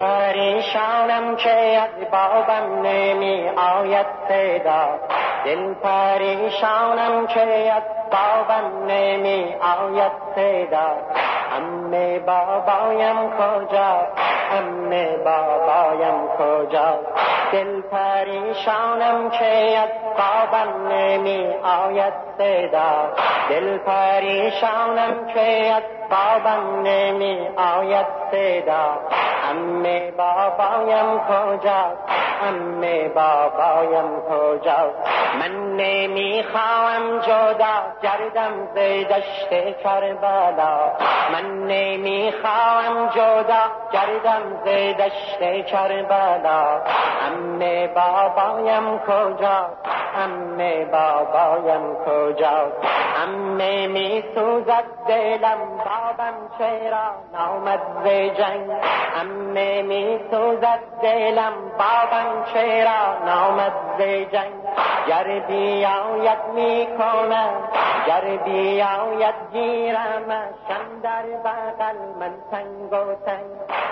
پریشانم که از بابم نمی آید صدا، دل پریشانم که از بابم نمی آید صدا. عمه بابایم کجا، عمه بابایم کجا؟ دل پریشانم که از بابم نمی آید صدا، دل پریشانم که از بابم نمی آید صدا. عمه بابایم کجا، عمه بابایم کجا؟ من نمیخواهم جدا گردم ز دشت کربلا، من نمیخواهم جدا گردم ز دشت کربلا. عمه بابایم کجا، عمه بابایم کجا؟ عمه میسوزد دلم بابم چرا نامد ز جنگ، عمه میسوزد دلم بابم چرا نامد ز جنگ. گر بیاید میکنم، گر بیاید گیرمشم در بغل من تنگ و تنگ،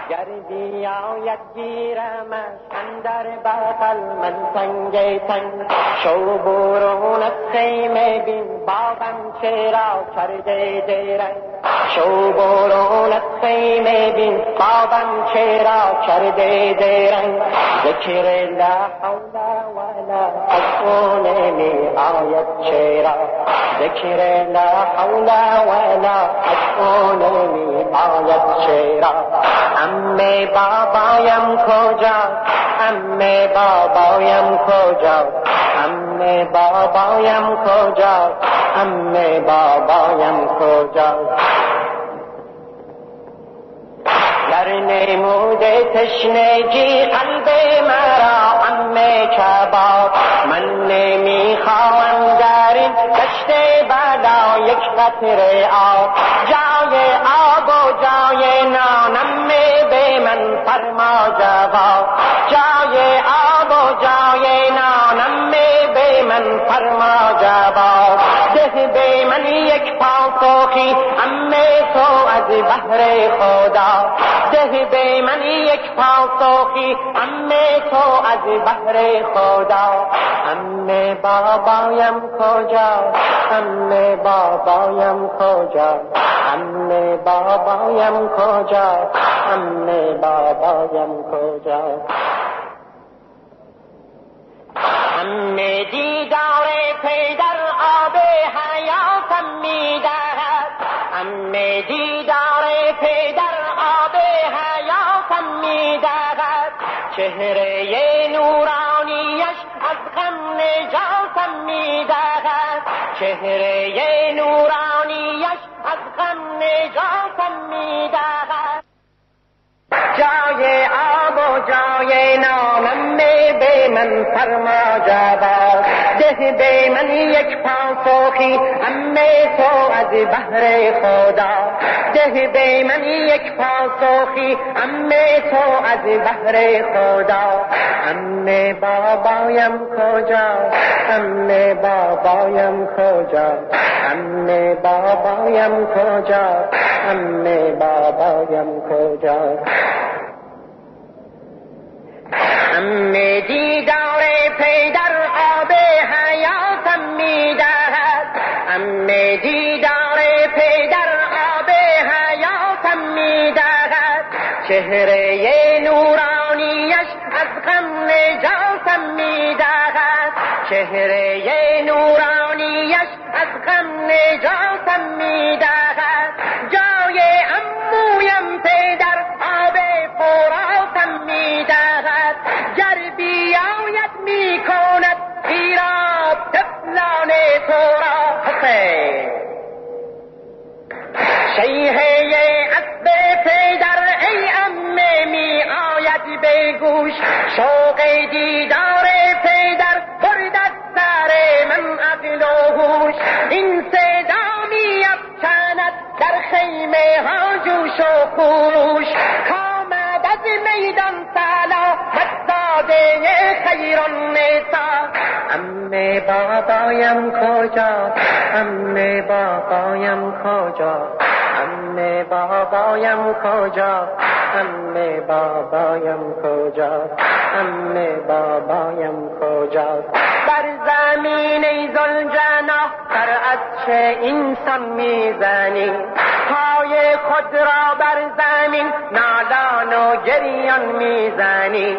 گر بیاید گیرمشم در بغل من تنگ تنگ. شو برون از خیمه بین بابم چرا کرده درنگ، شو برون از خیمه بین بابم چرا کرده درنگ. ذکر لا حول ولا قوة نمی آید چرا، ذکر لا حول ولا قوة نمی آید چرا. عمه بابایم کجا، عمه بابایم کجا؟ عمه بابایم کجا، عمه بابایم کجا؟ در نمود تشنگی قلب مرا عمه کباب، من نمیخواهم در این دشت بلا یک قطره آب. جای آب و جای نان عمه به من فرما جواب، جای آب و جای نان عمه به من فرما جواب. ده به من یک پاسخی عمه تو از بحر خدا، ده به من یک پاسخی عمه تو از بحر خدا. عمه بابایم کجا، عمه بابایم کجا؟ عمه بابایم کجا، عمه بابایم کجا؟ عمه دیدار پدر آب حیاتم میدهد، عمه دیدار پدر آب حیاتم میدهد. چهره نورانیش از غم نجاتم میدهد، چهره نورانیش از غم نجاتم میدهد. جای آب و جای نانم به من فرما جواب، ده به من یک پاسخی عمه تو از بحر خدا، ده به من یک پاسخی عمه تو از بحر خدا. عمه بابایم کجا، عمه بابایم کجا؟ عمه بابایم کجا، عمه بابایم کجا؟ عمه دیدار پدر آب حیاتم میدهد، عمه دیدار پدر آب حیاتم میدهد. چهره نورانیش از غم نجاتم میدهد، چهره نورانیش از غم نجاتم میدهد. جای عمویم پدر آب فراتم میدهد، گر بیاید میکند ایراد طفلان تو را. حسین شیهه اسب پدر ای عمه می آید به گوش، شوق دیدار پدر برد از سر من عقل و هوش. این صدا می افکند در خیمه ها جوش و خروش، کامد از میدان سلامت زاده خیر النساء. عمه بابایم کجا، عمه بابایم کجا؟ عمه عمه بابایم کجا، عمه بابایم کجا، عمه بابایم کجا. بر زمین ای ذوالجناح سر از چه اینسان میزنی، پای خود را بر زمین نالان و گریان میزنی،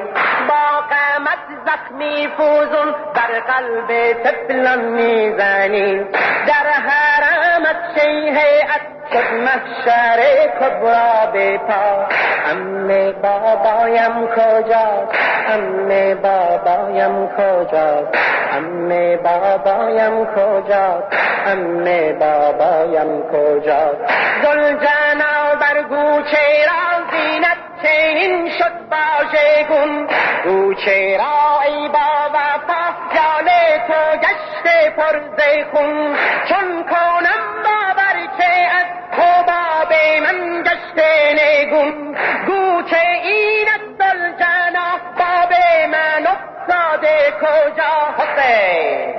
با قامت زخمی فوزون بر قلب طفلان میزنی. در حرمت شیهیت شد محشر کبرا بپا، عمه بابایم کجاست، عمه بابایم کجاست، عمه بابایم کجاست، عمه بابایم کجاست. ذوالجلال بر گوچه را زینت چنین شد باژگون، گوچه را ای با وفا جال تو گشته پر ز خون. چون کنم باور که از حباب من گشته نگون، گوچه این از ذوالجلال باب من افتاده کجا. حسین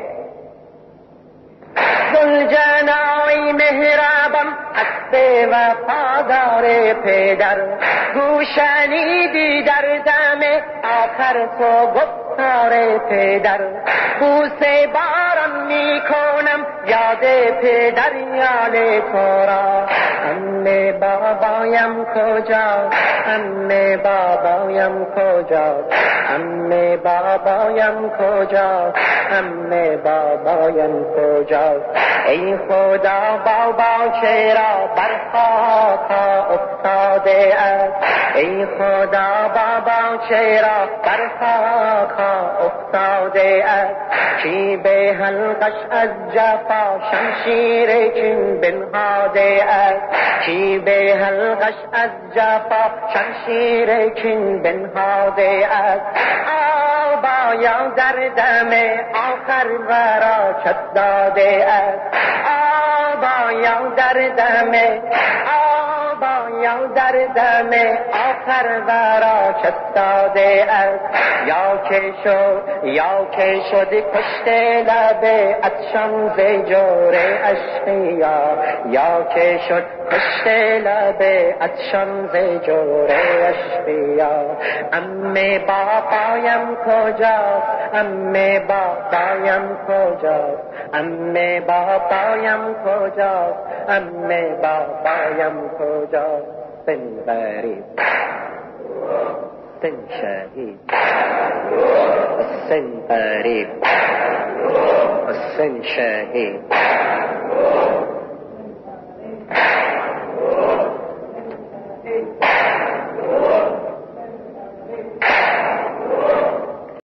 ذوالجلال مهربان حسب وفادار پدر، گوشنیدی در دم آخر تو گفتار پدر. بوسه باران می کنم یاد پدر یال تو را، عمه بابایم کجا، عمه بابایم کجا، عمه بابایم کجا، عمه بابایم کجا. ای خدا بابا چرا بر خاک افتاده است، ای خدا بابا چرا بر خاک افتاده است. کی به حلقش از جفا شمشیر کین بنهاده است، کی به حلقش از جفا شمشیر کین بنهاده است. آبایا در دم آخر ورا چت داده است، آبایا در دم، آبایا در دم آخر ورا چت داده است. یا که شد پشت لب عطشان ز جور اشقیا، یا که شد پشت لب عطشان ز جور اشقیا. عمه بابایم کجاست، عمه بابایم کجاست، عمه بابایم کجاست، عمه بابایم کجاست. سن غریب سن شهید، سن غریب سن شهید.